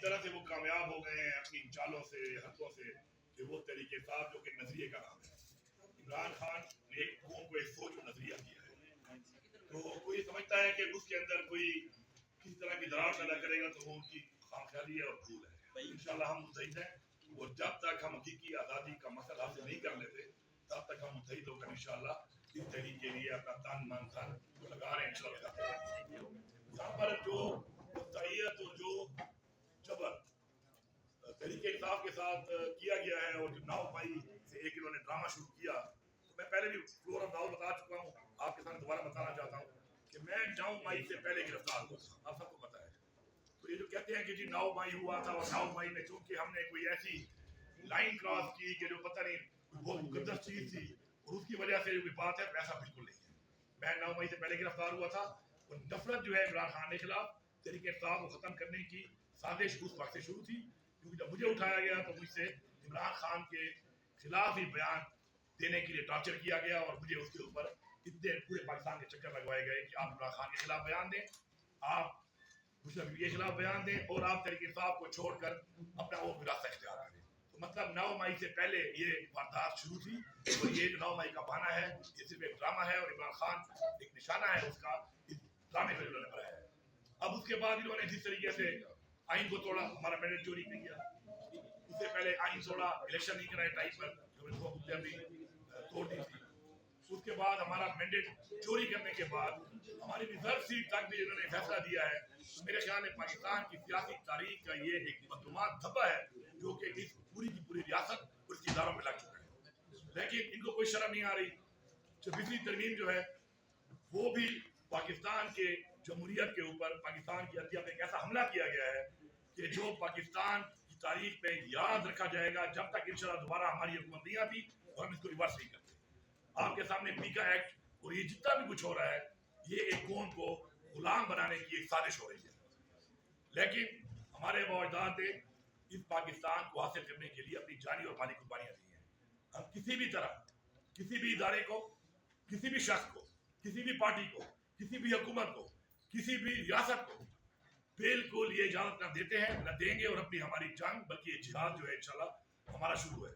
طرح سے وہ کامیاب ہو گئے ہیں اپنی چالوں سے حرکتوں سے کہ وہ تحریک انصاف جو کہ نظریے کا نام ہے، عمران خان نے ایک قوم کو ایک سوچ و نظریہ دیا ہے، تو کوئی سمجھتا ہے کہ اس کے اندر کوئی کس طرح کی دراڑ پیدا کرے گا تو وہ ان کی خامخیالی ہے اور بھول ہے۔ انشاءاللہ ہم متحد ہیں، اور جب تک ہم حقیقی آزادی کا مسئلہ حاصل نہیں کر لیتے تب تک ہم متحد ہو کر انشاءاللہ اس تحریک کے لیے اپنا تن من دھن لگا رہے ہیں انشاءاللہ۔ یہاں پر جو تحیت اور جو جبر تحریک انصاف کے ساتھ کیا گیا ہے اور جو ناؤ پائی سے ایک انہوں نے ڈرامہ شروع کیا، تو میں پہلے بھی فلور آف داؤد بتا چکا ہوں، آپ کے سامنے دوبارہ بتانا چاہتا ہوں کہ میں ناؤ مائی سے پہلے گرفتار ہوا تھا، آپ سب کو پتا ہے۔ تو یہ جو کہتے ہیں کہ جی ناؤ مائی ہوا تھا، اور ناؤ مائی میں چونکہ ہم نے کوئی ایسی لائن کراس کی کہ جو پتہ نہیں بہت مقدس چیز تھی اور اس کی وجہ سے جو بات ہے ایسا بالکل نہیں ہے۔ میں 9 مئی سے پہلے گرفتار ہوا تھا، اور نفرت جو ہے عمران خان کے خلاف تحریک انصاف کو ختم کرنے کی سازش اس وقت سے شروع تھی، کیونکہ جب مجھے اٹھایا گیا تو مجھ سے عمران خان کے خلاف ہی بیان دینے کے لیے ٹارچر کیا گیا، اور مجھے اس کے اوپر اتنے پورے پاکستان کے چکر لگوائے گئے کہ آپ عمران خان کے خلاف بیان دیں، آپ مسلم کے خلاف بیان دیں، اور آپ تحریک انصاف کو چھوڑ کر اپنا وہ وراثت اختیار کریں۔ تو مطلب 9 مئی سے پہلے یہ واردات شروع تھی، اور یہ جو 9 مئی کا بہانہ ہے یہ صرف ایک ڈرامہ ہے، اور عمران خان ایک نشانہ ہے اس کا، اس ڈرامے کو انہوں نے بنایا ہے۔ اب اس کے بعد انہوں نے جس طریقے سے آئین کو توڑا، ہمارا مینڈیٹ چوری نہیں کیا، اس سے پہلے آئین توڑا، الیکشن نہیں کرائے ٹائم پر، جو بھی توڑ دی تھی۔ اس کے بعد ہمارا مینڈیٹ چوری کرنے کے بعد ہماری ریزرو سیٹ تک بھی انہوں نے فیصلہ دیا ہے۔ تو میرے خیال میں پاکستان کی سیاسی تاریخ کا یہ ایک بدعنوان دھبا ہے جو کہ اس پوری کی پوری ریاست اس کی اداروں میں لگ چکا ہے، لیکن ان کو کوئی شرم نہیں آ رہی۔ 26ویں ترمیم جو ہے وہ بھی پاکستان کے جمہوریت کے اوپر، پاکستان کی عدلیہ پہ ایک ایسا حملہ کیا گیا ہے کہ جو پاکستان کی تاریخ میں یاد رکھا جائے گا جب تک انشاءاللہ دوبارہ ہماری حکومت نہیں آتی اور ہم اس کو ریورس نہیں کرتے۔ آپ کے سامنے پیکا ایکٹ اور یہ جتنا بھی کچھ ہو رہا ہے یہ ایک قوم کو غلام بنانے کی ایک سازش ہو رہی ہے، لیکن ہمارے باوجداد نے اس پاکستان کو حاصل کرنے کے لیے اپنی جانی اور مالی قربانیاں دی ہیں۔ ہم کسی بھی طرح کسی بھی ادارے کو، کسی بھی شخص کو، کسی بھی پارٹی کو، کسی بھی حکومت کو، کسی بھی ریاست کو بالکل یہ اجازت نہ دیتے ہیں نہ دیں گے، اور اپنی ہماری جنگ بلکہ یہ جہاد جو ہے انشاءاللہ ہمارا شروع ہے۔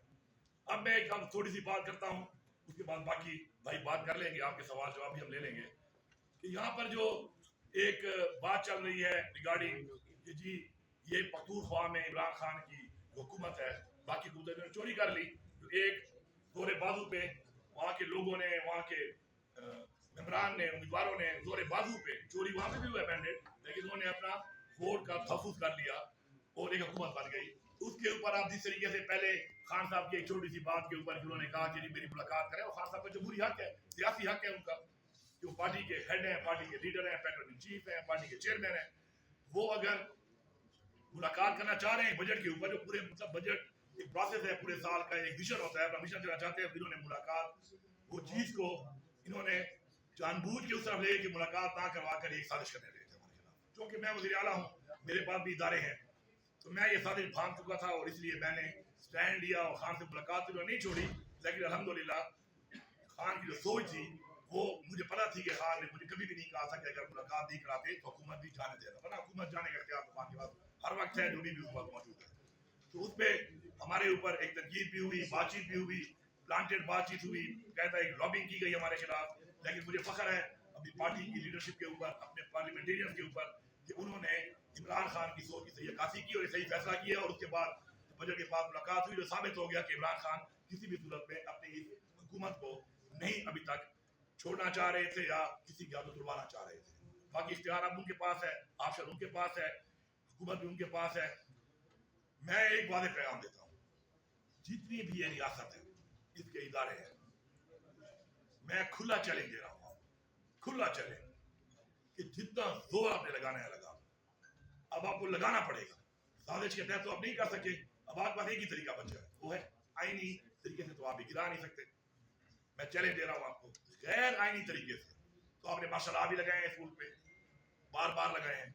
اب میں ایک تھوڑی سی بات کرتا ہوں، اس کے بعد باقی بھائی بات کر لیں گے، آپ کے سوال جواب بھی ہم لے لیں گے، کہ یہاں پر جو ایک بات چل رہی ہے ریگارڈنگ کہ جی یہ پختونخوا میں عمران خان کی حکومت ہے، باقی حکومتیں نے چوری کر لی، جو ایک زور بازو پہ وہاں کے لوگوں نے، وہاں کے ممبران نے، امیدواروں نے زور بازو پہ چوری وہاں پہ بھی ہوا ہے مینڈیٹ، لیکن انہوں نے اپنا ووٹ کا تحفظ کر لیا اور ایک حکومت بن گئی۔ اس کے اوپر آپ جس طریقے سے پہلے خان صاحب کی ایک چھوٹی سی بات کے اوپر انہوں نے کہا کہ جی میری ملاقات کریں، اور خان صاحب کا جمہوری حق ہے، سیاسی حق ہے ان کا، کہ وہ پارٹی کے ہیڈ ہیں، پارٹی کے لیڈر ہیں، پیٹرن ان چیف ہیں، پارٹی کے چیئرمین ہیں، وہ اگر ملاقات کرنا چاہ رہے ہیں بجٹ کے اوپر، جو پورے مطلب بجٹ ایک پروسیس ہے، پورے سال کا ایک ویژن ہوتا ہے، اپنا ویژن دینا چاہتے ہیں، انہوں نے ملاقات وہ چیز کو انہوں نے جان بوجھ کے اس طرف لے کہ ملاقات نہ کروا کر ایک سازش کرنے لگے تھے ہمارے خلاف۔ چونکہ میں وزیر اعلیٰ ہوں، میرے پاس بھی ادارے ہیں، تو میں یہ سازش بھانپ چکا تھا، اور اس لیے میں نے سٹینڈ لیا اور خان سے ملاقات انہوں نے نہیں چھوڑی، لیکن الحمدللہ خان کی جو سوچ تھی وہ مجھے پتا تھی کہ خان نے مجھے کبھی بھی نہیں کہا تھا کہ اگر ملاقات نہیں کراتے تو حکومت بھی جانے دے گا، ورنہ حکومت جانے کا اختیار تو کے پاس ہر وقت ہے، جو بھی حکومت موجود ہے۔ تو اس پہ ہمارے اوپر ایک تنقید بھی ہوئی، بات چیت بھی ہوئی، پلانٹیڈ بات چیت ہوئی، کہتا ہے ایک لابنگ کی گئی ہمارے خلاف، لیکن مجھے فخر ہے اپنی پارٹی کی لیڈرشپ کے اوپر، اپنے پارلیمنٹیرین کے اوپر، کہ انہوں نے عمران خان کی سوچ کی صحیح عکاسی کی اور صحیح فیصلہ کیا، اور اس کے بعد بجٹ کے بعد ملاقات ہوئی، جو ثابت ہو گیا کہ عمران خان کسی بھی صورت میں اپنی حکومت کو نہیں ابھی تک چھوڑنا چاہ رہے تھے یا کسی کی عادت اڑوانا چاہ رہے تھے۔ باقی اختیار اب ان کے پاس ہے، آپشن ان کے پاس ہے، حکومت بھی ان کے پاس ہے۔ میں ایک واضح پیغام دیتا ہوں، جتنی بھی یہ ریاست ہے، اس کے ادارے ہیں، میں کھلا چیلنج دے رہا ہوں، کھلا چیلنج، کہ جتنا زور آپ نے لگانا ہے لگا، اب آپ کو لگانا پڑے گا، سازش کے تحت تو آپ نہیں کر سکے، اب آپ کے پاس ایک ہی طریقہ بچا ہے، وہ ہے آئینی طریقے سے، تو آپ بھی گرا نہیں سکتے۔ میں چیلنج دے رہا ہوں آپ کو، غیر آئینی طریقے سے تو آپ نے ماشاء اللہ بھی لگائے ہیں اس ملک پہ، بار بار لگائے ہیں،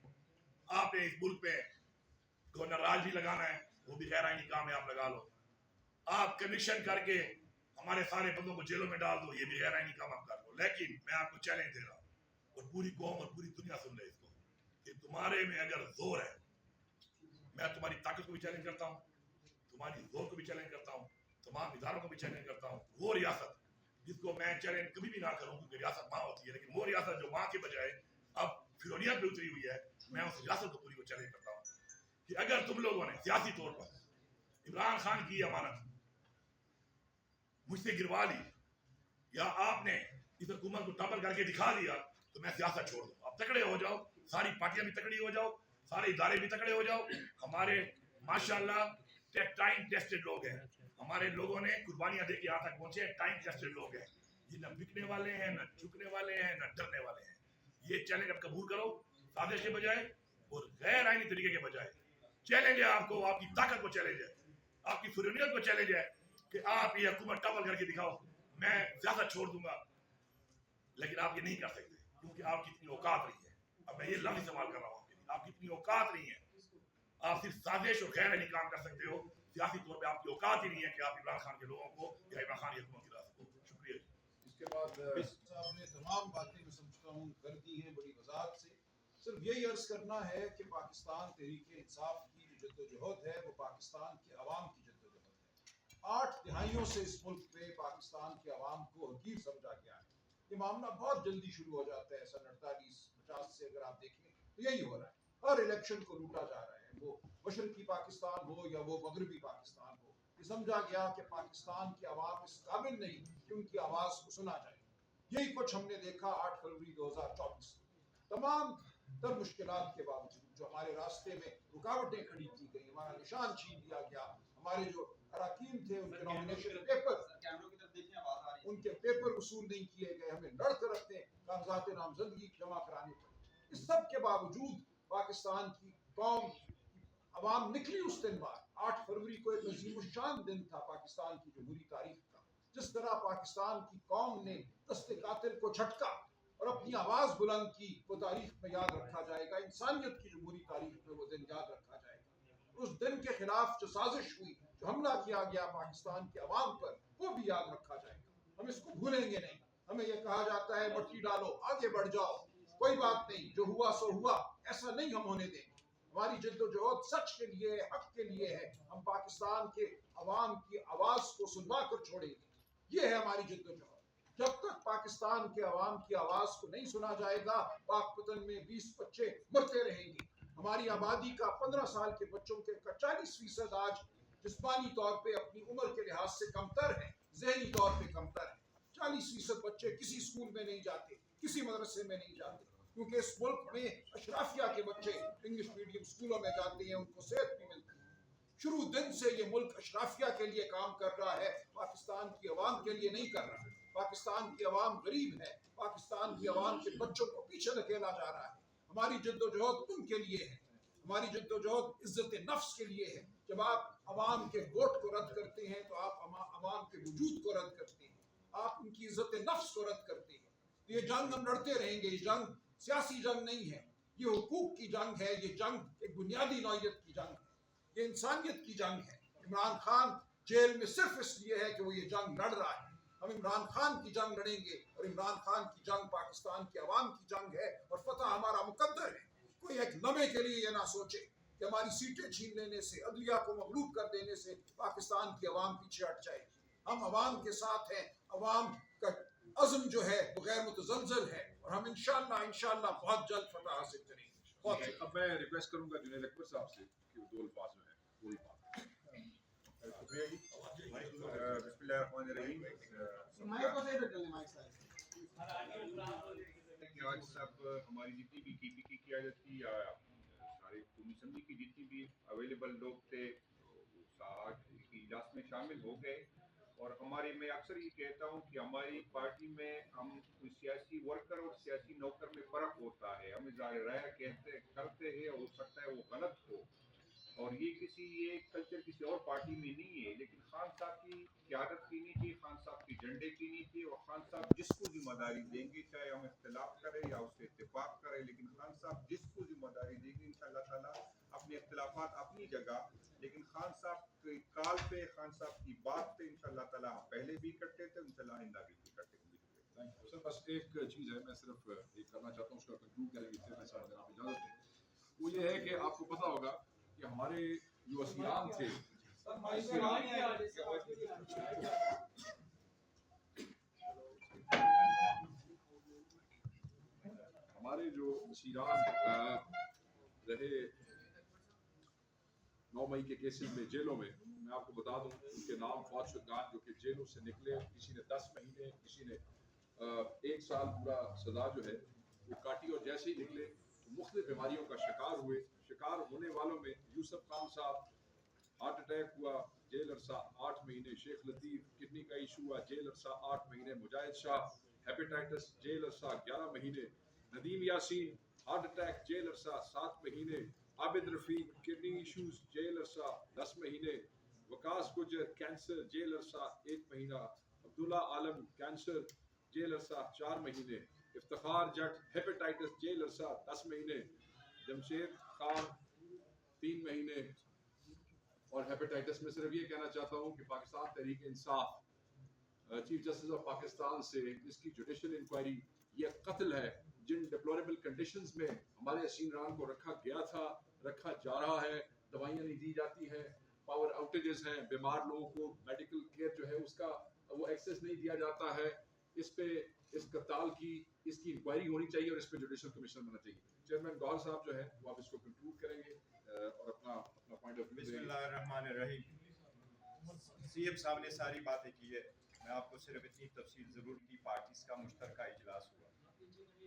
آپ نے اس ملک پہ گورنر راج بھی لگانا ہے، وہ بھی غیر آئینی کام ہے، آپ لگا لو، آپ کمیشن کر کے ہمارے سارے بندوں کو جیلوں میں ڈال دو، یہ بھی غیر آئینی کام آپ کر لو، لیکن میں آپ کو چیلنج دے رہا ہوں، اور پوری قوم اور پوری دنیا سن لے اس کو، کہ تمہارے میں اگر زور ہے، میں تمہاری طاقت کو بھی چیلنج کرتا ہوں, تمہاری زور کو بھی چیلنج کرتا ہوں, تمام اداروں کو بھی چیلنج کرتا ہوں. وہ ریاست جس کو میں چیلنج کبھی بھی نہ کروں کیونکہ ریاست ماں ہوتی ہے, لیکن وہ ریاست جو ماں کے بجائے اب فرونیت پہ اتری ہوئی ہے, میں اس ریاست کو پوری کو چیلنج کرتا ہوں کہ اگر تم لوگوں نے سیاسی طور پر عمران خان کی امانت مجھ سے گروا لی یا آپ نے اس حکومت کو ٹاپر کر کے دکھا دیا تو میں سیاست چھوڑ دوں. اب تکڑے ہو جاؤ, ساری پارٹیاں بھی تکڑی ہو جاؤ, سارے ادارے بھی تکڑے ہو جاؤ. ہمارے ماشاءاللہ ٹائم ٹیسٹڈ لوگ ہیں, ہمارے لوگوں نے قربانیاں دے کے یہاں تک پہنچے. ٹائم ٹیسٹڈ لوگ ہیں, یہ نہ بکنے والے ہیں, نہ جھکنے والے ہیں, نہ ڈرنے والے ہیں. یہ چیلنج اب قبول کرو سازش کے بجائے اور غیر آئینی طریقے کے بجائے. چیلنج ہے آپ کو, آپ کی طاقت کو چیلنج ہے, آپ کی فرونیت کو چیلنج ہے کہ آپ یہ حکومت ٹاپر کر کے دکھاؤ, میں زیادہ چھوڑ دوں گا. لیکن آپ یہ نہیں کر سکتے کیونکہ آپ کی اتنی اوقات نہیں ہے. اب میں یہ لفظ استعمال کر رہا ہوں, آپ کی اتنی اوقات نہیں ہے. آپ صرف سازش اور خیر نہیں کام کر سکتے ہو, سیاسی طور پہ آپ کی اوقات ہی نہیں ہے کہ آپ عمران خان کے لوگوں کو یا عمران خان کی حکومت گرا سکو. شکریہ. اس کے بعد صاحب نے تمام باتیں میں سمجھتا ہوں کر دی ہیں بڑی وضاحت سے. صرف یہی عرض کرنا ہے کہ پاکستان تحریک انصاف کی جو جدوجہد ہے وہ پاکستان کے عوام کی جدوجہد ہے. 8 دہائیوں سے اس ملک میں پاکستان کے عوام کو حقیر سمجھا گیا ہے. یہ معاملہ بہت جلدی شروع ہو جاتا ہے. سن 48-50 سے اگر آپ دیکھیں تو یہی ہو رہا ہے. ہر الیکشن کو لوٹا جا رہا ہے, وہ مشرقی پاکستان ہو یا وہ مغربی پاکستان ہو. یہ سمجھا گیا کہ پاکستان کے عوام اس قابل نہیں کہ ان کی آواز کو سنا جائے. یہی کچھ ہم نے دیکھا 8 فروری 2024. تمام تر مشکلات کے باوجود جو ہمارے راستے میں رکاوٹیں کھڑی کی گئی, ہمارا نشان چھین لیا گیا, ہمارے جو اراکین تھے ان کے نامینیشن پیپر, ان کے پیپر وصول نہیں کیے گئے, ہمیں لڑ کر اپنے کاغذات نامزدگی جمع کرانے پڑے. اس سب کے باوجود پاکستان کی قوم عوام نکلی اس دن بعد. 8 فروری کو ایک عظیم الشان دن تھا پاکستان کی جمہوری تاریخ کا. جس طرح پاکستان کی قوم نے دست قاتل کو جھٹکا اور اپنی آواز بلند کی, وہ تاریخ میں یاد رکھا جائے گا. انسانیت کی جمہوری تاریخ میں وہ دن یاد رکھا جائے گا. اس دن کے خلاف جو سازش ہوئی, جو حملہ کیا گیا پاکستان کے عوام پر, وہ بھی یاد رکھا جائے گا. ہم اس کو بھولیں گے نہیں. ہمیں یہ کہا جاتا ہے مٹی ڈالو آگے بڑھ جاؤ, کوئی بات نہیں, جو ہوا سو ہوا, ایسا نہیں ہم ہونے دیں گے. ہماری جدوجہد سچ کے لیے, حق کے لیے ہے. ہم پاکستان کے عوام کی آواز کو سنوا کر چھوڑیں گے. یہ ہے ہماری جدوجہد. جب تک پاکستان کے عوام کی آواز کو نہیں سنا جائے گا, پاک پتن میں 20 بچے مرتے رہیں گے. ہماری آبادی کا 15 سال کے بچوں کے 40% آج جسمانی طور پہ اپنی عمر کے لحاظ سے کمتر ہیں, ذہنی طور پہ کمتر ہیں. 40% بچے کسی اسکول میں نہیں جاتے, کسی مدرسے میں نہیں جاتے, کیونکہ اس ملک میں اشرافیہ کے بچے انگلش میڈیم اسکولوں میں جاتے ہیں, ان کو صحت بھی ملتی ہے. شروع دن سے یہ ملک اشرافیہ کے لیے کام کر رہا ہے, پاکستان کی عوام کے لیے نہیں کر رہا. پاکستان کی عوام غریب ہے, پاکستان کی عوام کے بچوں کو پیچھے دھکیلا جا رہا ہے. ہماری جدوجہد ان کے لیے ہے, ہماری جدوجہد عزت نفس کے لیے ہے. جب آپ عوام کے ووٹ کو رد کرتے ہیں تو آپ عوام کے وجود کو رد کرتے ہیں, آپ ان کی عزت نفس کو رد کرتے ہیں. تو یہ جنگ ہم لڑتے رہیں گے. یہ جنگ سیاسی جنگ نہیں ہے, یہ حقوق کی جنگ ہے. یہ جنگ ایک بنیادی نوعیت کی جنگ ہے, یہ انسانیت کی جنگ ہے. عمران خان جیل میں صرف اس لیے ہے کہ وہ یہ جنگ لڑ رہا ہے. ہم عمران خان کی جنگ لڑیں گے, اور عمران خان کی جنگ پاکستان کے عوام کی جنگ ہے, اور فتح ہمارا مقدر ہے. کوئی ایک لمحے کے لیے یہ نہ سوچے کہ ہماری سیٹیں چھین لینے سے, عدلیہ کو مغلوب کر دینے سے پاکستان کی عوام پیچھے ہٹ جائے گی. ہم عوام کے ساتھ ہیں. عوام کا عزم جو ہے وہ غیر متزلزل ہے, اور ہم انشاءاللہ بہت جلد فتح حاصل کریں گے. اب میں ریکویسٹ کروں گا جنید اکبر صاحب سے کہ وہ 2 الفاظ جو ہیں وہی بات. شکریہ جی. بسم اللہ الرحمن الرحیم. کہ آج سب ہماری جتنی بھی کی پی کی قیادت کی یا سارے قومی اسمبلی کی جتنی بھی اویلیبل لوگ تھے آج کی اجلاس میں شامل ہو گئے. اور میں اکثر یہ کہتا ہوں کہ ہماری پارٹی میں ہم سیاسی ورکر اور سیاسی نوکر میں فرق ہوتا ہے. ہمیں ظاہر رائے کرتے ہیں, ہو سکتا ہے وہ غلط ہو, اور یہ کلچر کسی اور پارٹی میں نہیں ہے. لیکن خان صاحب کی قیادت کی نہیں تھی, خان صاحب کی جھنڈے کی نہیں تھی, اور خان صاحب جس کو ذمہ داری دیں گے, چاہے ہم اختلاف کریں یا اس سے اتفاق کریں, لیکن خان صاحب جس کو ذمہ داری دیں گے انشاءاللہ تعالیٰ اپنے اختلافات اپنی جگہ, لیکن خان صاحب کی کال پہ, خان صاحب کی بات پہ انشاءاللہ تعالیٰ ہم پہلے بھی کرتے تھے, انشاءاللہ آئندہ بھی کرتے ہوں گے. سر بس ایک چیز ہے, میں صرف ایک کرنا چاہتا ہوں, اس کا کنکلوڈ کریں گے, پھر میں سارا دن آپ اجازت دیں. وہ یہ ہے کہ آپ کو پتا ہوگا کہ ہمارے جو اسیران تھے ہمارے جو اسیران رہے 9 مئی کے کیسز میں جیلوں میں آپ کو بتا دوں ان کے نام فوج شدگان جو کہ جیلوں سے نکلے، کسی نے 10 مہینے، کسی نے 1 سال پورا سزا جو ہے وہ کاٹی، اور جیسے ہی نکلے مختلف بیماریوں کا شکار ہوئے. شکار ہونے والوں میں یوسف خان صاحب ہارٹ اٹیک ہوا، جیل عرصہ 8 مہینے. شیخ لطیف کڈنی کا ایشو ہوا، جیل عرصہ 8 مہینے. مجاہد شاہ ہیپیٹائٹس، جیل عرصہ 11 مہینے. Nadeem Yasin heart attack, jail عرصہ 7 مہینے. Abid Rafiq kidney issues, jail عرصہ 10 مہینے. وکاس گجر کینسر، جیل عرصہ 1 مہینہ. عبداللہ عالم کینسر، جیل عرصہ 4 مہینے. افتخار جٹ ہیپیٹائٹس، جیل عرصہ 10 مہینے. جمشید خان 3 مہینے. اور ہیپیٹائٹس میں صرف یہ کہنا چاہتا ہوں کہ Pakistan Tehreek Insaf chief justice of Pakistan سے اس کی جوڈیشل انکوائری، یہ قتل ہے جن ڈیپلوریبل کنڈیشنز میں ہمارے اسیران کو رکھا گیا تھا، رکھا جا رہا ہے. دوائیاں نہیں دی جاتی ہیں، پاور آؤٹیجز ہیں، بیمار لوگوں کو میڈیکل کیئر جو ہے اس کا وہ ایکسیس نہیں دیا جاتا ہے. اس پہ اس قتال کی اس کی انکوائری ہونی چاہیے اور اس پہ جوڈیشل کمیشن ہونا چاہیے. چیئرمین گوہر صاحب جو ہے وہ آپ اس کو کنکلوڈ کریں گے اور اپنا پوائنٹ آف ویو. بسم اللہ الرحمن الرحیم. سی ایم صاحب نے ساری باتیں کی ہے، میں آپ کو صرف اتنی تفصیل ضرور کی. پارٹیز کا مشترکہ اجلاس ہوا،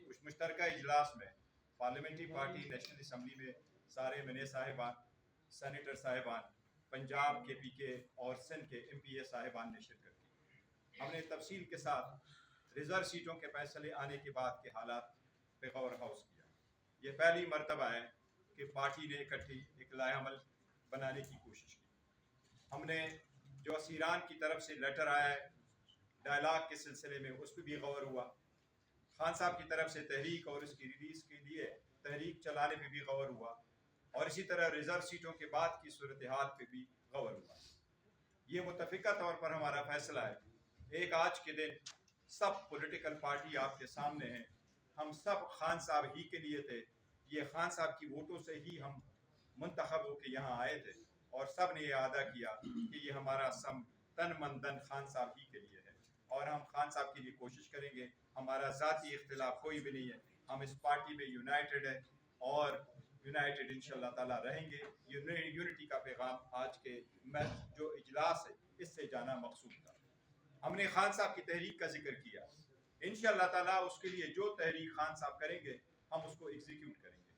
اس مشترکہ اجلاس میں پارلیمنٹری پارٹی نیشنل اسمبلی میں سارے ایم این اے صاحبان، سینیٹر صاحبان، پنجاب کے پی کے اور سندھ کے ایم پی اے صاحبان نے شرکت کی. ہم نے تفصیل کے ساتھ ریزرو سیٹوں کے فیصلے آنے کے بعد کے حالات پہ غور خوض کیا. یہ پہلی مرتبہ ہے کہ پارٹی نے اکٹھی ایک لائحہ عمل بنانے کی کوشش کی. ہم نے جو اسیران کی طرف سے لیٹر آیا ہے ڈائلاگ کے سلسلے میں اس پہ بھی غور ہوا. خان صاحب کی طرف سے تحریک اور اس کی ریلیز کے لیے تحریک چلانے پہ بھی غور ہوا، اور اسی طرح ریزرو سیٹوں کے بعد کی صورتحال پہ بھی غور ہوا. یہ متفقہ طور پر ہمارا فیصلہ ہے. ایک آج کے دن سب پولیٹیکل پارٹی آپ کے سامنے ہیں، ہم سب خان صاحب ہی کے لیے تھے. یہ خان صاحب کی ووٹوں سے ہی ہم منتخب ہو کے یہاں آئے تھے، اور سب نے یہ ادا کیا کہ یہ ہمارا سم تن من دن خان صاحب ہی کے لیے ہے، اور ہم خان صاحب کے لیے کوشش کریں گے. ہمارا ذاتی اختلاف کوئی بھی نہیں ہے، ہم اس پارٹی میں یونائٹڈ ہیں اور یونائٹڈ انشاءاللہ تعالیٰ رہیں گے. یونٹی کا پیغام آج کے جو اجلاس ہے اس سے جانا مقصود تھا. ہم نے خان صاحب کی تحریک کا ذکر کیا. انشاءاللہ تعالیٰ اس کے لیے جو تحریک خان صاحب کریں گے ہم اس کو ایگزیکیوٹ کریں گے.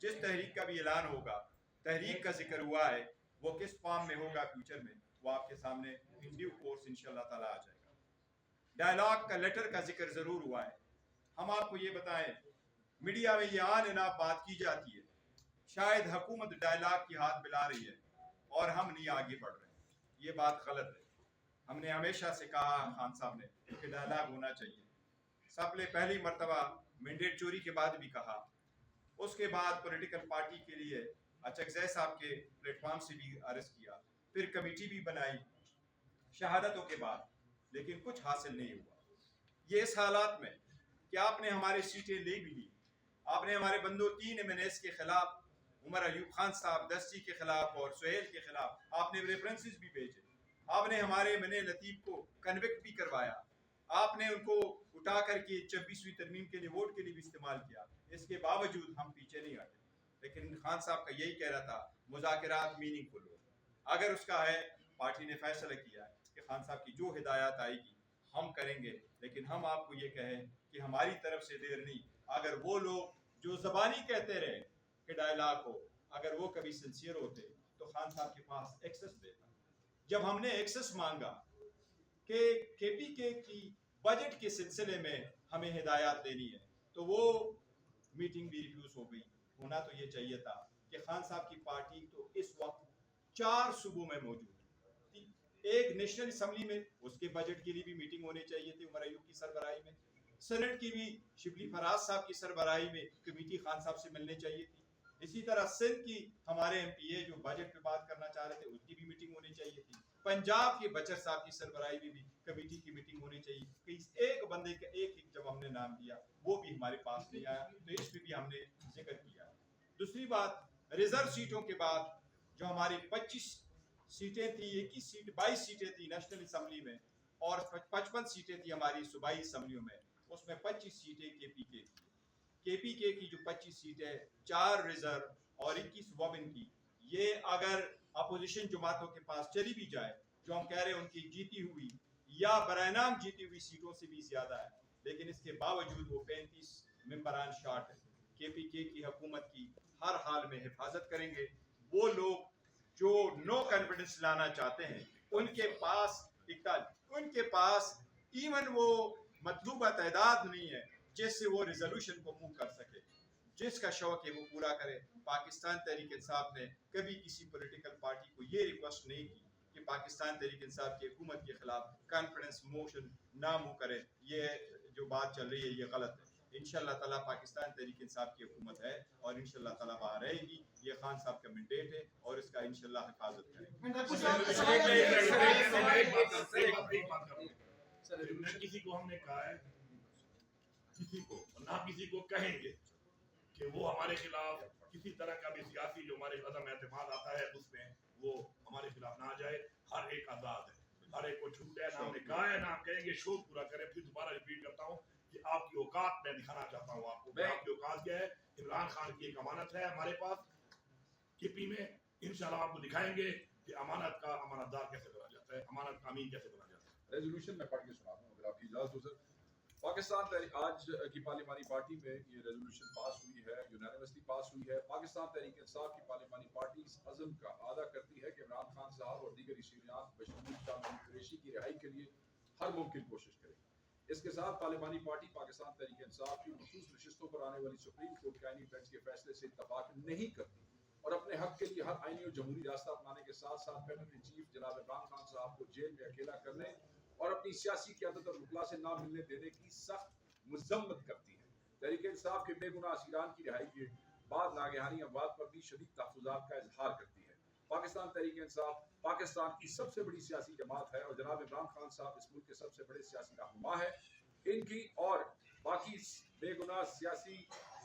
جس تحریک کا بھی اعلان ہوگا، تحریک کا ذکر ہوا ہے، وہ کس فارم میں ہوگا فیوچر میں وہ آپ کے سامنے ان ڈیو کورس انشاءاللہ تعالیٰ آ جائے گا. ڈائلاگ کا لیٹر کا ذکر ضرور ہوا ہے. ہم آپ کو یہ بتائیں، میڈیا میں یہ آن اینڈ آف بات کی جاتی ہے شاید حکومت ڈائلاگ کی ہاتھ ملا رہی ہے اور ہم نہیں آگے بڑھ رہے ہیں. یہ بات غلط ہے. ہم نے ہمیشہ سے کہا خان صاحب نے کہ ڈائلاگ ہونا چاہیے. سب نے پہلی مرتبہ مینڈیٹ چوری کے بعد بھی کہا، اس کے بعد پولیٹیکل پارٹی کے لیے اچکزئی صاحب کے پلیٹ فارم سے بھی عرض کیا، پھر کمیٹی بھی بنائی شہادتوں کے بعد، لیکن کچھ حاصل نہیں ہوا. یہ اس حالات میں کہ آپ نے ہماری سیٹیں لے بھی لی، آپ نے ہمارے بندوں 3 ایم این ایس کے خلاف، عمر ایوب خان صاحب دستی کے خلاف اور سہیل کے خلاف آپ نے ریفرنسز بھی بھیجے، آپ نے ہمارے ایم این اے لطیف کو کنوکٹ بھی کروایا، آپ نے ان کو اٹھا کر کے 26ویں ترمیم کے لیے ووٹ کے لیے بھی استعمال کیا. اس کے باوجود ہم پیچھے نہیں ہٹے. لیکن خان صاحب کا یہی کہہ رہا تھا مذاکرات میننگ فل ہو. اگر اس کا ہے، پارٹی نے فیصلہ کیا ہے کہ خان صاحب کی جو ہدایات آئے گی ہم کریں گے. لیکن ہم آپ کو یہ کہیں کہ ہماری طرف سے دیر نہیں. اگر وہ لوگ جو زبانی کہتے رہے کہ ڈائلاگ ہو، اگر وہ کبھی سنسیئر ہوتے تو خان صاحب کے پاس ایکسس دیتا. جب ہم نے ایکسس مانگا کہ کے پی کے کی بجٹ کے سلسلے میں ہمیں ہدایات دینی ہے تو وہ میٹنگ بھی ریفیوز ہو گئی. ہونا تو یہ چاہیے تھا کہ خان صاحب کی پارٹی تو اس وقت 4 صوبوں میں موجود ہے. ایک نیشنل اسمبلی میں اس کے بجٹ کے لیے بھی میٹنگ ہونی چاہیے تھی عمر ایوب کی سربراہی میں. سینٹ کی بھی شبلی فراز صاحب کی سربراہی میں کمیٹی خان صاحب سے ملنے چاہیے تھی. اسی طرح سندھ کی ہمارے ایم پی اے جو بجٹ پہ بات کرنا چاہ رہے تھے اس کی بھی میٹنگ ہونی چاہیے تھی. پنجاب کے بچر صاحب کی سربراہی میں بھی کمیٹی کی میٹنگ ہونی چاہیے. ایک بندے کا ایک جب ہم نے نام دیا وہ بھی ہمارے پاس نہیں آیا، تو اس پہ بھی ہم نے ذکر کیا. دوسری بات रिजर्व सीटों के बाद जो हमारी 25 सीटें थी, 21 सीट 22 सीटें थी नेशनल असम्बली में और 55 सीटें थी हमारी सूबाई असम्बलियों में, उसमें 25 सीटें KPK की। KPK की जो 25 सीटें, 4 रिजर्व और 21 वोमेन की, ये अगर अपोजिशन जमातों के पास चली भी जाए, जो हम कह रहे हैं उनकी जीती हुई या बरानाम जीती हुई सीटों से भी ज्यादा है, लेकिन इसके बावजूद वो 35 मेंबरान शार्ट है। KPK की हुकूमत की हर हाल में हिफाजत करेंगे। वो लोग जो नो कॉन्फिडेंस लाना चाहते हैं, उनके पास इवन वो मतलूबा तादाद नहीं है जिससे वो रिजोल्यूशन को मूव कर सके। जिसका शौक है वो पूरा करे। पाकिस्तान तहरीक इंसाफ ने कभी किसी पॉलिटिकल पार्टी को ये रिक्वेस्ट नहीं की कि पाकिस्तान तहरीक इंसाफ की हुकूमत के खिलाफ कॉन्फिडेंस मोशन ना मूव करे। ये जो बात चल रही है ये गलत है। इंशाअल्लाह ताला पाकिस्तान तहरीक इंसाफ की हुकूमत है और इंशाअल्लाह ताला वहाँ रहेगी। ये खान साहब का मैंडेट है और इसका इंशाअल्लाह हिफाजत करेंगे। किसी को हमने कहा है, किसी को ना किसी को कहेंगे कि वो हमारे खिलाफ किसी तरह का भी सियासी जो हमारे अदम एतमाद आता है उसमें वो हमारे खिलाफ ना जाए। हर एक आजाद है, हर एक को छूट है। ना हमने कहा है ना हम कहेंगे। शोध पूरा करें। फिर दोबारा रिपीट करता हूँ कि आपकी औकात मैं दिखाना चाहता हूँ आपको। आपकी औकात क्या है? इमरान खान की एक अमानत है हमारे पास KP में। इंशाल्लाह आपको दिखाएंगे कि अमानत का अमानतदार कैसे बना जाता है, अमानत का अमीन कैसे बना जाता है। रेजोल्यूशन में पढ़ के सुना दूं अगर आपकी इजाजत हो सर। पाकिस्तान तहरीक आज की पार्लिमानी पार्टी में ये रेजोल्यूशन पास हुई है, यूनानिमसली पास हुई है। पाकिस्तान तहरीक इंसाफ की पार्लिमानी पार्टी इस अज़म का आदा करती है कि इमरान खान साहब और दीगर शीरियान बशमूल शाह महमूद कुरैशी की रिहाई के लिए हर मुमकिन कोशिश करेगी। इसके साथ पार्लिमानी पार्टी पाकिस्तान तहरीक इंसाफ की मखसूस नशिस्तों पर आने वाली सुप्रीम कोर्ट के आईनी बेंच के फैसले से इत्तफाक नहीं करती और अपने हक के लिए हर आईनी और जमहूरी रास्ता अपनाने के साथ साथ पैनल के चीफ जनाब इमरान खान साहब को जेल में अकेला करने और अपनी सियासी क़यादत और वकला से ना मिलने देने की सख्त मजम्मत करती है। तहरीक इंसाफ के बेगुनाह असीरान की रिहाई के बाद नागहानी अमवात पर भी शदीद तहफ़्फ़ुज़ात का इजहार करती है। पाकिस्तान तहरीक इंसाफ पाकिस्तान की सबसे बड़ी सियासी जमात है और जनाब इमरान खान साहब इस मुल्क के सबसे बड़े सियासी रहनुमा है। इनकी और बाकी बेगुनाह सियासी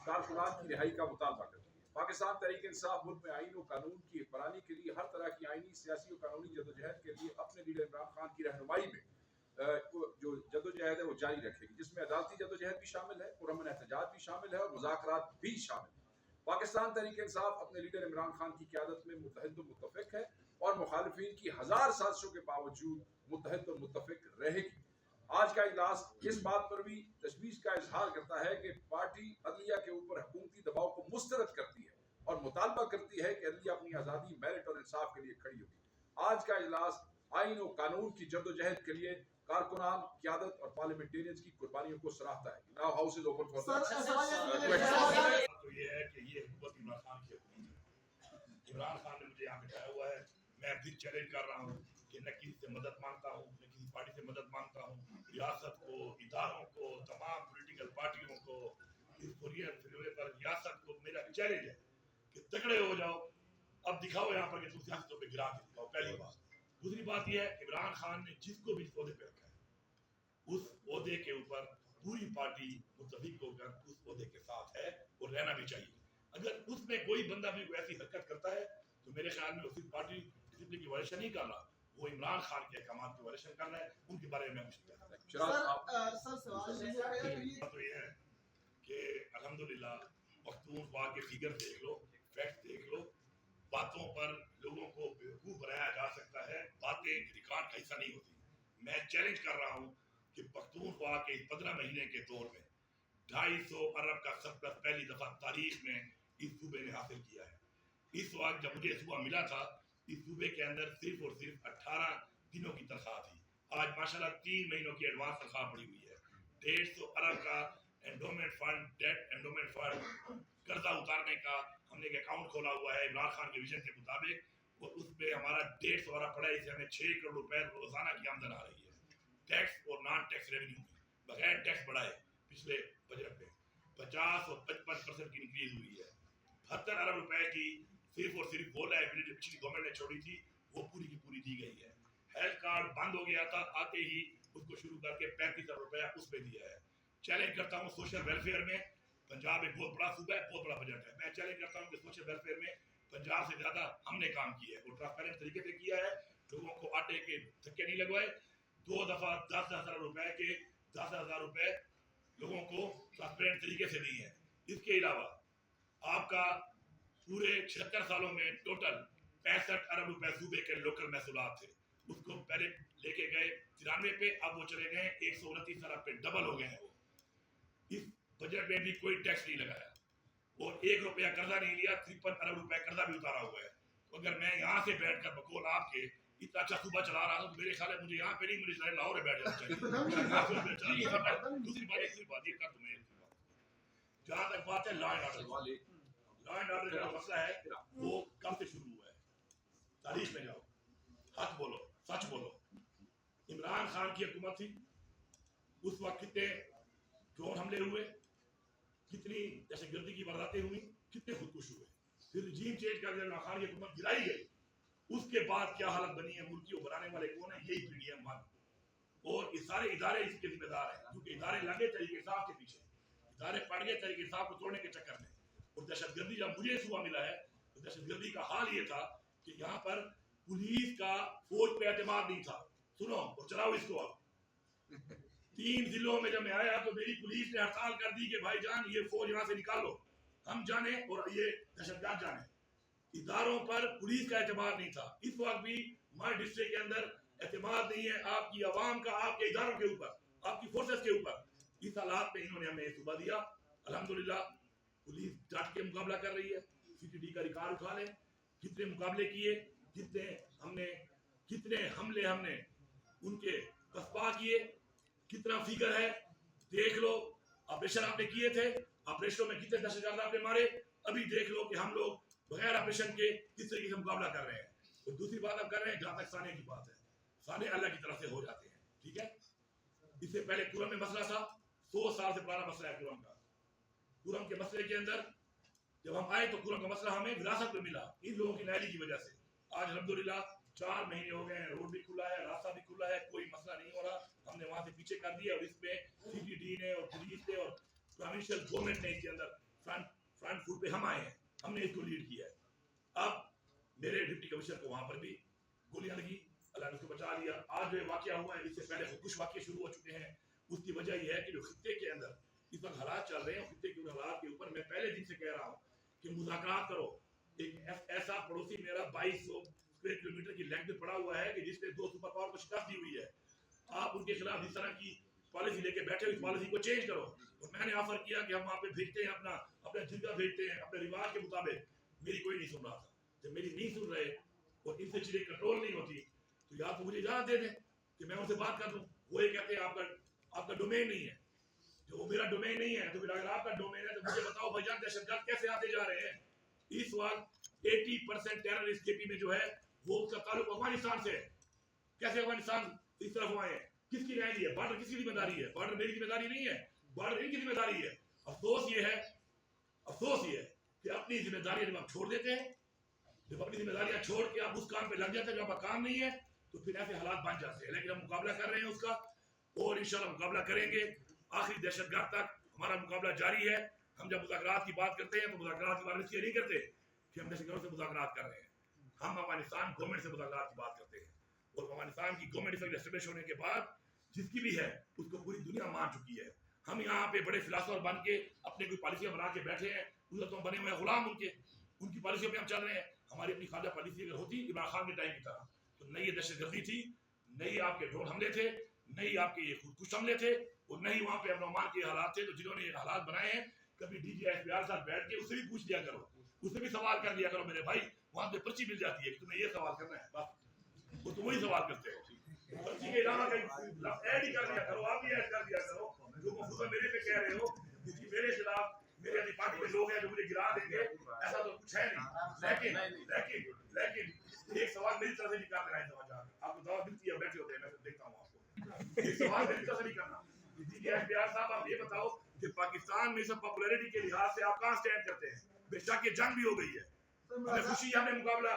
कारकुनान की रिहाई का मुतालबा करती है। पाकिस्तान तहरीक इंसाफ मुल्क में आईन और कानून की हुक्मरानी के लिए हर तरह की आईनी, सियासी और कानूनी जदोजहद के लिए अपने लीडर इमरान खान की रहनुमाई में जो जदोजहद है वो जारी रखेगी, जिसमें अदालती जदोजहद भी शामिल है, पुरअमन एहतजाज भी शामिल है और मुज़ाकरात भी शामिल है। पाकिस्तान तहरीक इंसाफ अपने लीडर इमरान खान की क़यादत में मुत्तहिद और मुत्तफ़िक़ है और मुखालिफिन की हज़ार साजिशों के बावजूद मुत्तहिद और मुत्तफ़िक़ रहेगी। आज का इजलास इस बात पर भी तशवीश का इजहार करता है कि पार्टी अदलिया के ऊपर हुकूमती दबाव को मुस्तरद करती है और मुतालबा करती है कि अदलिया अपनी आज़ादी, मेरिट और इंसाफ के लिए खड़ी होगी। आज का इजलास आईन और कानून की जद्दोजहद के लिए कारकुनान, क़यादत और पार्लियामेंटेरियंस की कुर्बानियों को सराहता है। Now house is open for तो ये है कि ये हुकूमत इमरान खान की हुकूमत है। इमरान खान ने मुझे यहाँ बिठाया हुआ है। मैं फिर चैलेंज कर रहा हूँ कि न किसी से मदद मांगता हूँ, न किसी पार्टी से मदद मांगता हूँ। रियासत को, इदारों को, तमाम पॉलिटिकल पार्टियों को, इस हुर्रियत पर रियासत को मेरा चैलेंज है कि तगड़े हो जाओ। अब दिखाओ यहाँ पर कि तुम सियासतों पे गिरा के दिखाओ। पहली बात। दूसरी बात यह है इमरान खान ने जिसको भी पौधे पे रखा है उस पौधे के ऊपर पूरी पार्टी मुत्तफिक होकर उस पौधे के साथ है और रहना भी चाहिए। अगर उसमें कोई बंदा भी ऐसी हरकत करता है तो मेरे ख्याल में उसी पार्टी डिसिप्लिन की वायलेशन नहीं कर रहा, वो इमरान खान के अहकाम की वायलेशन कर रहा है। उनके बारे में कुछ कहना तो ये है कि अल्हम्दुलिल्लाह पख्तूनख्वा के फिगर देख लो, फैक्ट देख लो। बातों पर लोगों को बेवकूफ बनाया जा सकता है, बातें रिकॉर्ड का हिस्सा नहीं होती। मैं चैलेंज कर रहा हूँ कि पख्तूनख्वा के 15 महीने के दौर में 250 अरब का सरप्लस पहली दफा तारीख में इस सूबे ने हासिल किया है। इस वक्त जब मुझे सूबा मिला था, इस सूबे के अंदर सिर्फ और सिर्फ 18 दिनों की तनख्वाह थी। आज माशाल्लाह 3 महीनों की एडवांस तनख्वाह पड़ी हुई है। 150 अरब का endowment fund, debt endowment fund, कर्जा उतारने का हमने एक अकाउंट खोला हुआ है इमरान खान के विजन के मुताबिक और उस पर हमारा 150 अरब पड़ा है। इससे हमें 6 करोड़ रुपए रोजाना की आमदन आ रही है। टैक्स और नॉन टैक्स रेवेन्यू बगैर टैक्स बढ़ाए पिछले बजट में 50 और 55% की इंक्रीज हुई है। 72 अरब रुपए की सिर्फ और सिर्फ वो लाइबिलिटी पिछली गवर्नमेंट ने छोड़ी थी, वो पूरी की पूरी दी गई है। हेल्थ कार्ड बंद हो गया था, आते ही उसको शुरू करके 35 अरब रुपया उस पर दिया है। चैलेंज करता हूँ सोशल वेलफेयर में, पंजाब एक बहुत बड़ा सूबा है, बहुत बड़ा बजट है। मैं चैलेंज करता हूँ कि सोशल वेलफेयर में पंजाब से ज्यादा हमने काम किया है और ट्रांसपेरेंट तरीके से किया है। लोगों को आटे के धक्के नहीं लगवाए। 2 दफा 10,000 रुपए के 10,000 रुपए लोगों को ट्रांसपेरेंट तरीके से दिए हैं। इसके अलावा आपका पूरे 76 सालों में टोटल 65 अरब रुपए सूबे के लोकल महसूलात थे, उसको पहले लेके गए 93 पे, अब वो चले गए 129 अरब पे, डबल हो गए हैं वो। इस बजट में भी कोई टैक्स नहीं लगाया और 1 रुपया कर्जा नहीं लिया। 53 अरब रुपए कर्जा भी उतारा हुआ है। तो अगर मैं यहाँ से बैठकर बकौल आपके इतना अच्छा सूबा चला रहा था तो मेरे ख्याल है मुझे यहाँ पे नहीं, मुझे शायद लाहौर में बैठ जाना चाहिए। दूसरी बात ये कर तुम्हें, जहाँ तक बात है लॉ एंड ऑर्डर का मसला है, वो कब से शुरू हुआ है? तारीख में जाओ, हक बोलो, सच बोलो। इमरान खान की हुकूमत थी, उस वक्त कितने ड्रोन हमले हुए, कितनी दहशतगर्दी की वारदातें हुई, कितने खुदकुश हुए। फिर रिजीम चेंज कर इमरान खान की हुकूमत गिराई गई, उसके बाद क्या हालत बनी है, मुल्क को बनाने वाले कौन है? यही पीडीएम वन और ये सारे इदारे इसके जिम्मेदार हैं, क्योंकि इदारे लगे तरीके साफ के पीछे, इदारे पड़ गए तरीके साफ को तोड़ने के चक्कर में। और दहशतगर्दी जब मुझे सुबह मिला है तो दहशतगर्दी का हाल ये था कि यहाँ पर पुलिस का फौज पे एतमाद नहीं था। सुनो और चलाओ इसको। अब 3 जिलों में जब मैं आया तो मेरी पुलिस ने हड़ताल कर दी कि भाईजान ये फौज यहाँ से निकालो, हम जाने और ये दहशतगर्द जाने। इदारों पर पुलिस का एतमाद नहीं था। इस वक्त भी हमारे डिस्ट्रिक्ट के अंदर एतमाद नहीं है आपकी आवाम का, आपके इदारों के ऊपर, आपकी फोर्सेस के ऊपर। इस हालात में इन्होंने हमें सुबह दिया। अल्हम्दुलिल्लाह पुलिस डट के मुकाबला कर रही है। सीटीडी का रिकॉर्ड उठा लें, कितने मुकाबले किए, कितने हमले हमने उनके पसपा किए, कितना फिगर है देख लो। ऑपरेशन आपने किए थे, ऑपरेशनों में कितने दहशतगर्द आपने मारे, अभी देख लो कि हम लोग बगैर ऑपरेशन के किस तरीके से मुकाबला कर रहे हैं। और दूसरी बात अब कर रहे हैं, जहां तक साने की बात है, साने अल्लाह की तरफ से हो जाते हैं, ठीक है। इससे पहले कुरम में मसला था, 100 साल से पुराना मसला है कुरम का। कुरम के मसले के अंदर जब हम आए तो कुरम का मसला हमें विरासत में मिला इन लोगों की नायली की वजह से। आज अल्हम्दुलिल्लाह 4 महीने हो गए हैं, रोड भी खुला है, रास्ता भी खुला है, कोई मसला नहीं हो रहा। हमने वहां से पीछे कर दिया और इसमें सीटीडी ने और पुलिस ने और प्रोविंशियल गवर्नमेंट ने इसके अंदर फ्रंट फुट पे हम आए हैं, हमने इसको लीड किया है। अब मेरे डिप्टी कमिश्नर को वहां पर भी गोलियां लगी, अल्लाह ने उसको बचा लिया। आज जो वाकया हुआ है, इससे पहले कुछ वाकये शुरू हो चुके हैं। उसकी वजह यह है कि जो खित्ते के अंदर इस वक्त हालात चल रहे हैं, खित्ते के हालात के ऊपर मैं पहले दिन से कह रहा हूँ कि मुज़ाकरात करो। एक ऐसा पड़ोसी मेरा 2200 स्क्वायर किलोमीटर की लैंड में पड़ा हुआ है कि जिसने 2 सुपर पावर को शिकस्त दी हुई है। आप उनके खिलाफ इस तरह की पॉलिसी लेके बैठे हो, इस पॉलिसी को चेंज करो। और मैंने ऑफर किया कि हम वहाँ पे भेजते हैं, अपना जिंदा भेजते हैं अपने रिवाज के मुताबिक। मेरी कोई नहीं सुन रहा था। जब मेरी नहीं सुन रहे और इनसे चीजें कंट्रोल नहीं होती तो या तो मुझे इजाजत दे दें कि मैं उनसे बात कर दूं। वो ये कहते हैं आपका डोमेन नहीं है, जो मेरा डोमेन नहीं है। तो फिर अगर आपका डोमेन है तो मुझे बताओ भाईजान दहशतगर्द कैसे आते जा रहे हैं। इस वक्त 80% टेररिस्ट केपी में जो है वो उसका ताल्लुक अफगानिस्तान से है। कैसे अफगानिस्तान इस तरफ आए हैं, किसकी राय है? बॉर्डर किसकी जिम्मेदारी है? बॉर्डर मेरी जिम्मेदारी नहीं है, बॉर्डर इनकी जिम्मेदारी है। अफसोस ये है कि अपनी जिम्मेदारी जब आप छोड़ देते हैं, जब अपनी जिम्मेदारियां छोड़ के आप उस काम पे लग जाते हैं जो आपका काम नहीं है, तो फिर ऐसे हालात बन जाते हैं। लेकिन हम मुकाबला कर रहे हैं उसका और इंशाल्लाह मुकाबला करेंगे आखिरी दहशतगर्द तक। हमारा मुकाबला जारी है। हम जब मुज़ाकरात की बात करते हैं तो मुज़ाकरात के बारे में इसलिए नहीं करते कि हम दहशतगर्दों से मुज़ाकरात कर रहे हैं। हम अफगानिस्तान गवर्नमेंट से मुज़ाकरात की बात करते हैं और अफगानिस्तान की गवर्नमेंट एस्टेब्लिश होने के बाद जिसकी भी है उसको पूरी दुनिया मान चुकी है। हम यहाँ पे बड़े फिलासफर बन के अपने कोई पॉलिसियां बना के बैठे हैं, उधर तो बने हुए गुलाम उनकी पॉलिसियों पे हम चल रहे हैं। हमारी अपनी खाजा पॉलिसी अगर होती इमरान खान के टाइम की तरह, तो नहीं ये दहशतगर्दी थी, नहीं आपके ड्रोन हमले थे, नहीं आपके ये खुदकुश हमले थे और नहीं वहाँ पे अमन के हालात थे। तो जिन्होंने ये हालात बनाए हैं, कभी DGI साथ बैठ के उससे भी पूछ लिया करो, उससे भी सवाल कर लिया करो मेरे भाई। वहाँ पे पर्ची मिल जाती है कि तुम्हें ये सवाल करना है, बस वो तो वही सवाल करते हो। पर्ची के अलावा कहीं ऐड ही कर दिया करो, आप भी ऐड कर दिया करो। जो मफूदा मेरे पे कह रहे हो कि मेरे खिलाफ मेरे अपनी पार्टी के लोग हैं जो मुझे गिरा देंगे, ऐसा तो कुछ है नहीं। लेकिन एक सवाल मेरी तरफ से निकाल देना है समाचार। आपको दवा मिलती है, बैठे होते हैं, मैं तो देखता हूँ आपको। एक सवाल मेरी तरफ से नहीं करना। DGI साहब आप ये बताओ कि पाकिस्तान में सब पॉपुलैरिटी के लिहाज से आप कहाँ स्टैंड करते हैं? बेशक ये जंग भी हो गई है, हमें खुशी, हमने मुकाबला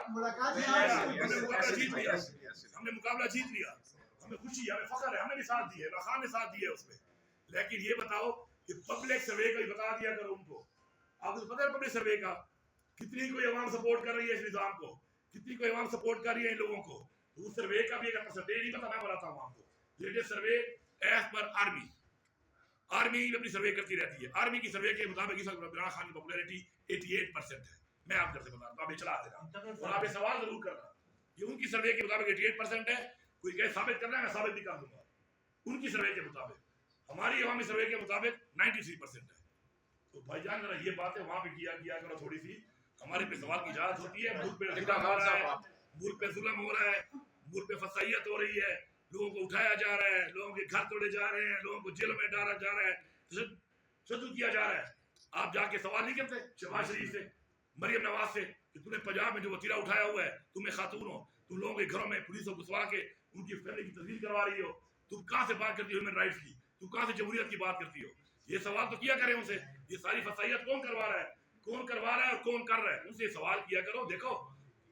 जीत लिया, हमें खुशी, हमें फख्र है, हमने भी साथ दिया, इमरान खान ने साथ दिया उसमें। लेकिन ये बताओ कि पब्लिक सर्वे का भी बता दिया करो उनको। आपको तो पता है पब्लिक सर्वे का कितनी कोई अवाम सपोर्ट कर रही है इस निज़ाम को, कितनी कोई अवाम सपोर्ट कर रही है इन लोगों को। तो उस सर्वे का भी एक परसेंटेज नहीं पता, मैं बताता हूँ आपको। लेटेस्ट सर्वे एज पर आर्मी अपनी सर्वे करती रहती है। आर्मी की सर्वे के मुताबिक इस वक्त इमरान खान की पॉपुलैरिटी 88% है। मैं आपको से बता रहा हूँ, आप ये चला देना और आप ये सवाल जरूर करना। ये उनकी सर्वे के मुताबिक 88% है। कोई कहे साबित करना है, मैं साबित भी कर दूंगा। उनकी सर्वे के मुताबिक, हमारी अवामी सर्वे के मुताबिक 93% है। तो भाईजान जरा ये बात है वहां पे किया करो थोड़ी सी। हमारे पे सवाल की इजाजत होती है, मुल्क पे जुल्म हो रहा है, मुल्क पे जुल्म हो रहा है, मुल्क पे फसाइयत हो रही है, लोगों को उठाया जा रहा है, लोगों के घर तोड़े जा रहे हैं, लोगों को जेलों में डाला जा रहा है, शत्रुत किया जा रहा है। आप जाके सवाल नहीं करते शहबाज शरीफ से, मरियम नवाज से कि तूने पंजाब में जो वतीरा उठाया हुआ है, तुम्हें खातून हो, तुम लोगों के घरों में पुलिस को घुसवा के उनकी फैमिली की तस्दीक करवा रही हो, तुम कहाँ से बात करती हो ह्यूमन राइट्स की, तुम कहाँ से जमहूरियत की बात करती हो। ये सवाल तो किया करें उनसे, ये सारी फसाइयत कौन करवा रहा है, कौन करवा रहा है और कौन कर रहा है, उनसे सवाल किया करो। देखो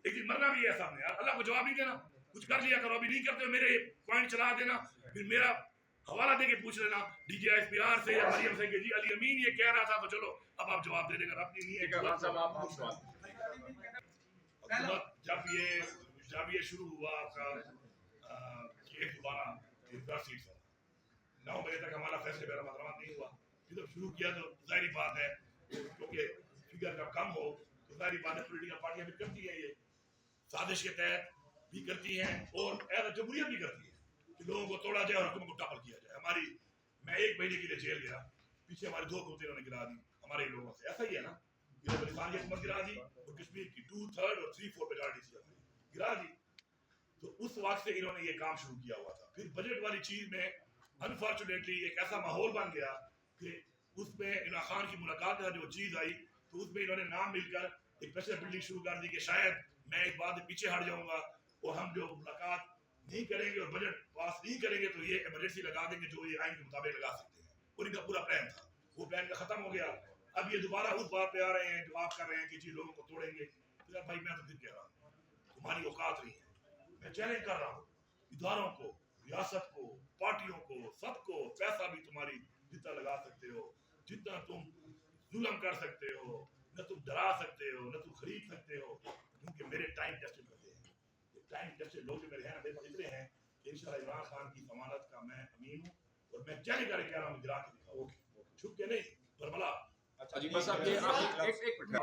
एक दिन मरना भी है सामने यार, अल्लाह को जवाब नहीं देना, कुछ कर लिया करो। अभी नहीं करते हो मेरे पॉइंट चला देना, फिर मेरा हवाला देके पूछ लेना DGISPR से या मरियम से कि जी अली अमीन ये कह रहा था, तो चलो अब आप जवाब दे देगा। अपनी नहीं है जब ये शुरू हुआ आपका केस दोबारा 10 सीट से 9 बजे तक हमारा फैसले पर मतरामत नहीं हुआ। जब शुरू किया तो जाहिर बात है क्योंकि फिगर जब कम हो तो जाहिर बात है पॉलिटिकल पार्टियां भी करती हैं, ये साजिश के तहत भी करती हैं और एज जमहूरियत भी करती है कि लोगों को तोड़ा जाए और हुकूमत को टॉपल किया जाए। मैं 1 महीने के लिए जेल गया, पीछे हमारे 2 हुकूमतें इन्होंने गिरा दी हमारे लोगों से। ऐसा ही है ना, पाकिस्तान की हुकूमत गिरा दी और कश्मीर की 2/3 और 3/4 मेजॉरिटी से गिरा दी। तो उस वक्त से इन्होंने ये काम शुरू किया हुआ था। फिर बजट वाली चीज में अनफॉर्चुनेटली एक ऐसा माहौल बन गया कि उसमें इमरान खान की मुलाकात का जो चीज आई तो उसमें इन्होंने नाम मिलकर एक प्रेशर बिल्डिंग शुरू कर दी कि शायद मैं इस बात से पीछे हट जाऊंगा और हम जो मुलाकात नहीं करेंगे और बजट पास नहीं करेंगे तो ये इमरजेंसी लगा देंगे जो ये आइन के मुताबिक लगा सकते हैं। और इनका पूरा प्लान था, वो प्लान का खत्म हो गया। अब ये दोबारा उस बात पे आ रहे हैं जो आप कर रहे हैं कि जी लोगों को तोड़ेंगे। तो भाई मैं तो फिर कह रहा हूँ तुम्हारी औकात नहीं है। मैं चैलेंज कर रहा हूँ इदारों को, रियासत को, पार्टियों को, सबको। पैसा भी तुम्हारी जितना लगा सकते हो, जितना तुम जुल्म कर सकते हो, न तुम डरा सकते हो, न तुम खरीद सकते हो, क्योंकि मेरे टाइम टेस्टेड बंदे हैं। ये टाइम टेस्टेड लोग जो मेरे हैं मेरे पास इतने हैं कि इंशाल्लाह इमरान खान की जमानत का मैं अमीन हूँ और मैं चैलेंज करके कह रहा हूँ गिरा के दिखाओ, छुप के नहीं बरमला। अच्छा जी, बस आप ये एक मिनट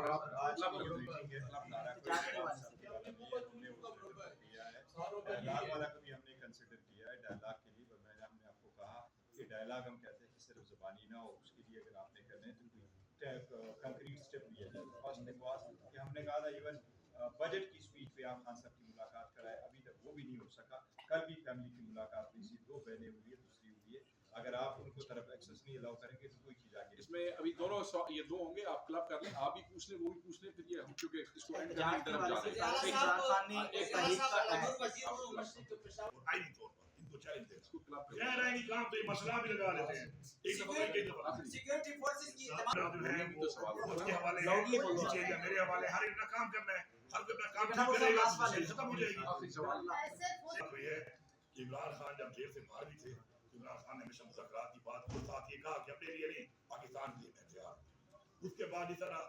वाला कभी हमने कंसिडर किया है डायलॉग के लिए, पर मैंने आपको कहा कि डायलॉग हम कहते हैं कि सिर्फ ज़बानी ना हो, उसके लिए अगर आपने करना है तो कंक्रीट स्टेप लिया जाए। फर्स्ट थिंग वाज कि हमने कहा था इवन बजट की स्पीच पे आप खान साहब की मुलाकात कराए, अभी तक वो भी नहीं हो सका। कल भी फैमिली की मुलाकात हुई थी, 2 बहनें हुई है, दूसरी हुई है। अगर आप उनको तरफ एक्सेस नहीं अलाउ करेंगे तो कोई चीज आगे इसमें अभी दोनों ये 2 होंगे, आप क्लब कर लें, आप भी पूछ लें वो भी पूछ लें, फिर ये हम क्योंकि इसको एंड करने की तरफ जा रहे हैं। इसको क्लब कह रहे हैं कि काम तो ये मसला भी लगा लेते हैं एक दफा एक दफा सिक्योरिटी फोर्सेस की उसके हवाले है, मेरे हवाले हर एक का काम करना है, हर कोई अपना काम ठीक करेगा तो खत्म हो जाएगी। आखिरी सवाल तो ये कि इमरान खान जब जेल से बाहर भी थे तो इमरान खान ने हमेशा मुज़ाकरात की बात को साथ ये कहा कि अपने लिए नहीं पाकिस्तान के लिए मैं तैयार। उसके बाद इस तरह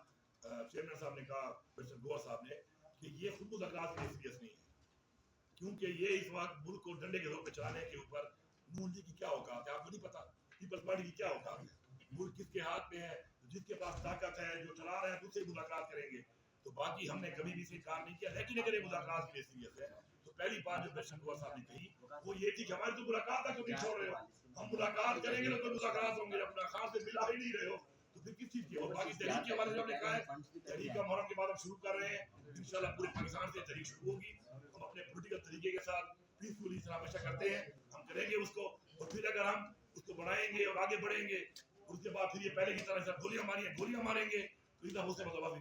चेयरमैन साहब ने कहा, प्रेसिडेंट गोवा साहब ने, कि ये खुद मुज़ाकरात के लिए सीरियस नहीं है क्योंकि ये इस वक्त मुल्क को डंडे के जोर पे चलाने के ऊपर मोदी की क्या औकात है आपको नहीं पता, पीपल्स पार्टी की क्या औकात है, मुल्क किसके हाथ में है, जिसके पास ताकत है, जो चला रहे हैं उससे मुलाकात करेंगे। तो बाकी हमने कभी भी इसे काम नहीं किया, लेकिन अगर ये मुलाकात के लिए सीरियस है तो पहली बात जो प्रेसिडेंट गोवा साहब ने कही वो ये थी कि हमारी तो मुलाकात तक क्यों नहीं छोड़ रहे हो, हम मुलाकात करेंगे तो मुलाकात होंगे, अपना खास से मिला ही नहीं रहे हो तो फिर किस चीज की। और बाकी तहरीक के हवाले से हमने कहा है तहरीक का मुहर्रम के बाद हम शुरू कर रहे हैं, इंशाल्लाह पूरे पाकिस्तान से तहरीक शुरू होगी। हम अपने पॉलिटिकल तरीके के साथ पीसफुली हमेशा करते हैं, हम करेंगे उसको और फिर अगर हम उसको बढ़ाएंगे और आगे बढ़ेंगे उसके बाद फिर ये पहले की तरह से गोलियां मारेंगे तो इधर उससे मतलब